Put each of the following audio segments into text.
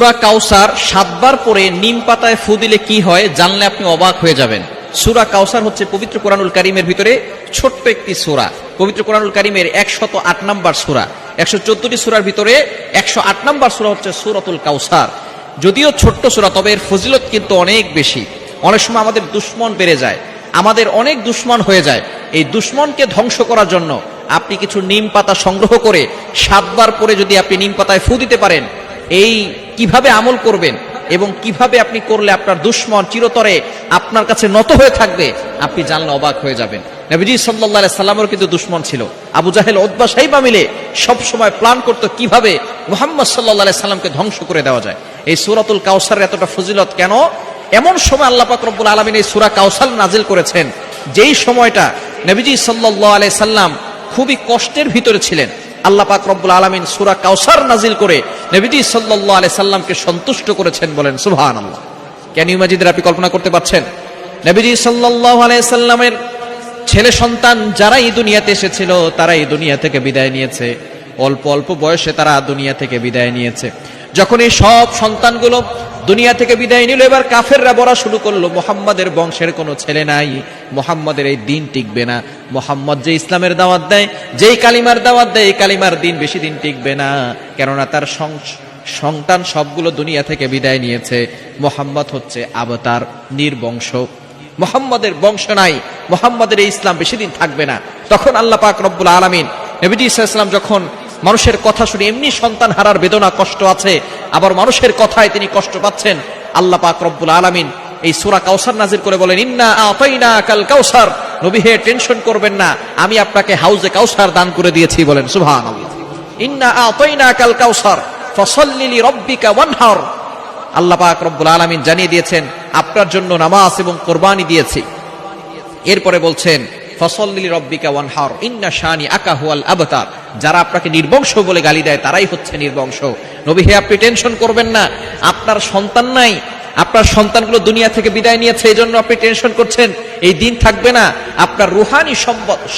সূরা কাউসার 7 বার পরে নিম পাতায় ফু দিলে কি হয় জানলে আপনি অবাক হয়ে যাবেন। সূরা কাউসার হচ্ছে পবিত্র কোরআনুল কারীমের ভিতরে ছোট্ট একটি সূরা। পবিত্র কোরআনুল কারীমের 108 নম্বর সূরা, 114টি সূরার ভিতরে 108 নম্বর সূরা হচ্ছে সূরাতুল কাউসার। যদিও ছোট্ট সূরা, তবে এর ফজিলত কিন্তু অনেক বেশি। অনেক সময় আমাদের দুশমন বেড়ে যায়, আমাদের অনেক দুশমন হয়ে যায়। এই দুশমনকে ধ্বংস করার জন্য আপনি কিছু নিম পাতা সংগ্রহ করে 7 বার পরে যদি আপনি নিম পাতায় ফু দিতে পারেন, এই কিভাবে আমল করবেন এবং কিভাবে আপনি করলে আপনার দুশমন চিরতরে আপনার কাছে নত হয়ে থাকবে, আপনি জানলে অবাক হয়ে যাবেন। নবীজি সাল্লাল্লাহু আলাইহি সাল্লামের কিন্তু দুশমন ছিল। আবু জাহেল, উতবা, শাইবা মিলে সব সময় প্ল্যান করত কিভাবে মুহাম্মদ সাল্লাল্লাহু আলাইহি সাল্লামকে ধ্বংস করে দেওয়া যায়। এই সূরাতুল কাউসারের এতটা ফজিলত কেন? এমন সময় আল্লাহ পাক রব্বুল আলামিন এই সূরা কাউসার নাজিল করেছেন, যেই সময়টা নবীজি সাল্লাল্লাহু আলাইহি সাল্লাম খুবই কষ্টের ভিতরে ছিলেন। আল্লাহ পাক রব্বুল আলামিন সূরা কাউসার নাজিল করে নবীজি সাল্লাল্লাহু আলাইহি সাল্লামকে সন্তুষ্ট করেছেন। বলেন সুবহানাল্লাহ। Can you imagine? আপনি কল্পনা করতে পারছেন? নবীজি সাল্লাল্লাহু আলাইহি সাল্লামের ছেলে সন্তান যারা এই দুনিয়াতে এসেছিল তারা এই দুনিয়া থেকে বিদায় নিয়েছে। অল্প অল্প বয়সে তারা দুনিয়া থেকে বিদায় নিয়েছে। যখন এই সব সন্তানগুলো দুনিয়া থেকে বিদায় নিল, এবার কাফেররা বলা শুরু করলো, মুহাম্মাদের বংশের কোনো ছেলে নাই, মুহাম্মাদের এই দিন টিকবে না। মুহাম্মদ যে ইসলামের দাওয়াত দেয়, যেই কালিমার দাওয়াত দেয়, এই কালিমার দিন বেশি দিন টিকবে না, কেননা তার সন্তান সবগুলো দুনিয়া থেকে বিদায় নিয়েছে। মুহাম্মদ হচ্ছে আবতার, নির্বংশ, মুহাম্মাদের বংশ নাই, মুহাম্মাদের এই ইসলাম বেশি দিন থাকবে না। তখন আল্লাহ পাক রব্বুল আলামিন নবীজি সাল্লাল্লাহু আলাইহি ওয়াসাল্লাম যখন মানুষের কথা শুনে এমনি সন্তান হারার বেদনা কষ্ট আছে, আবার মানুষের কথায় তিনি কষ্ট পাচ্ছেন, আল্লাহ পাক রব্বুল আলামিন এই সূরা কাউসার নাজিল করে বলেন, ইন্না আতাইনাকাল কাউসার, নবী হে টেনশন করবেন না, আমি আপনাকে হাউজে কাউসার দান করে দিয়েছি। বলেন সুবহানাল্লাহ। ইন্না আতাইনাকাল কাউসার ফাসাল্লি লিরাব্বিকা ওয়ানহার। আল্লাহ পাক রব্বুল আলামিন জানিয়ে দিয়েছেন আপনার জন্য নামাজ এবং কুরবানি দিয়েছি। এরপরে বলছেন ফাসাল্লি লিরাব্বিকা ওয়ানহার ইন্না শানিআকা হুয়াল আবতার। যারা আপনাকে নির্বংশ বলে গালি দেয় তারাই হচ্ছে নির্বংশ। নবী হে আপনি টেনশন করবেন না, আপনার সন্তান নাই, আপনার সন্তানগুলো দুনিয়া থেকে বিদায় নিয়েছে, এই জন্য আপনি টেনশন করছেন এই দিন থাকবে না। আপনার রুহানি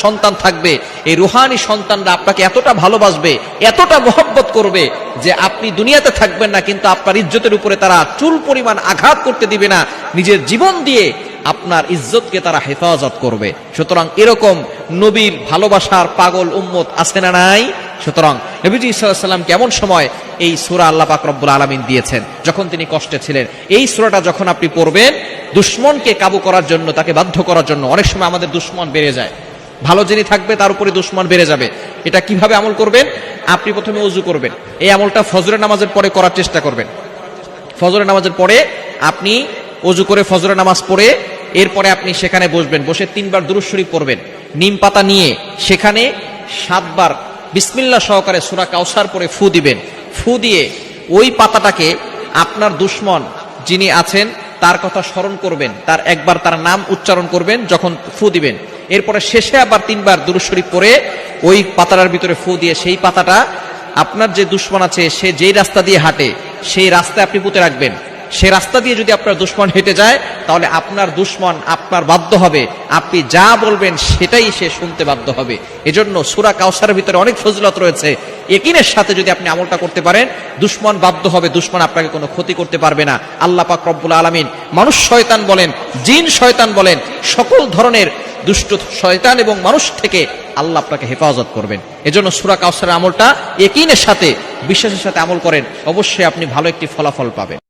সন্তান থাকবে, এই রুহানি সন্তানরা আপনাকে এতটা ভালোবাসবে, এতটা মহব্বত করবে যে আপনি দুনিয়াতে থাকবেন না, কিন্তু আপনার ইজ্জতের উপরে তারা চুল পরিমাণ আঘাত করতে দিবে না, নিজের জীবন দিয়ে আপনার ইজ্জতকে তারা হেফাজত করবে। সুতরাং এরকম নবীর ভালোবাসার পাগল উম্মত আছে না নাই? সুতরাং নবীজি সাল্লাল্লাহু আলাইহি ওয়াসাল্লাম কেমন সময় এই সূরা আল্লাহ পাক রব্বুল আলামিন দিয়েছেন, যখন তিনি কষ্টে ছিলেন। এই সূরাটা যখন আপনি পড়বেন, দুশমনকে কাবু করার জন্য, তাকে বাধ্য করার জন্য। অনেক সময় আমাদের দুশমন বেড়ে যায়, ভালো যিনি থাকবে তার উপরে দুশমন বেড়ে যাবে। এটা কিভাবে আমল করবেন? আপনি প্রথমে ওযু করবেন। এই আমলটা ফজরের নামাজের পরে করার চেষ্টা করবেন। ফজরের নামাজের পরে আপনি ওযু করে ফজরের নামাজ পড়ে এরপরে আপনি সেখানে বসবেন, বসে 3 বার দুরূদ শরীফ পড়বেন। নিম পাতা নিয়ে সেখানে 7 বার বিসমিল্লাহ সহকারে সূরা কাউসার পড়ে ফু দিবেন। ফু দিয়ে ওই পাতাটাকে আপনার দুশমন যিনি আছেন তার কথা স্মরণ করবেন, তার একবার তার নাম উচ্চারণ করবেন যখন ফু দিবেন। এরপরে শেষে আবার 3 বার দুরূদ শরীফ পড়ে ওই পাতাটার ভিতরে ফু দিয়ে সেই পাতাটা আপনার যে দুশমন আছে সে যেই রাস্তা দিয়ে হাঁটে সেই রাস্তায় আপনি পুঁতে রাখবেন। সে রাস্তা দিয়ে যদি আপনার দুশমন হেঁটে যায়, তাহলে আপনার দুশমন আপনার বাধ্য হবে, আপনি যা বলবেন সেটাই সে শুনতে বাধ্য হবে। এজন্য সূরা কাউসারের ভিতরে অনেক ফজিলত রয়েছে। ইয়াকিনের সাথে যদি আপনি আমলটা করতে পারেন, দুশমন বাধ্য হবে, দুশমন আপনাকে কোনো ক্ষতি করতে পারবে না। আল্লাহ পাক রব্বুল আলামিন মানুষ শয়তান বলেন, জিন শয়তান বলেন, সকল ধরনের দুষ্ট শয়তান এবং মানুষ থেকে আল্লাহ আপনাকে হেফাজত করবেন। এজন্য সূরা কাউসারের আমলটা ইয়াকিনের সাথে, বিশ্বাসের সাথে আমল করেন, অবশ্যই আপনি ভালো একটি ফলাফল পাবেন।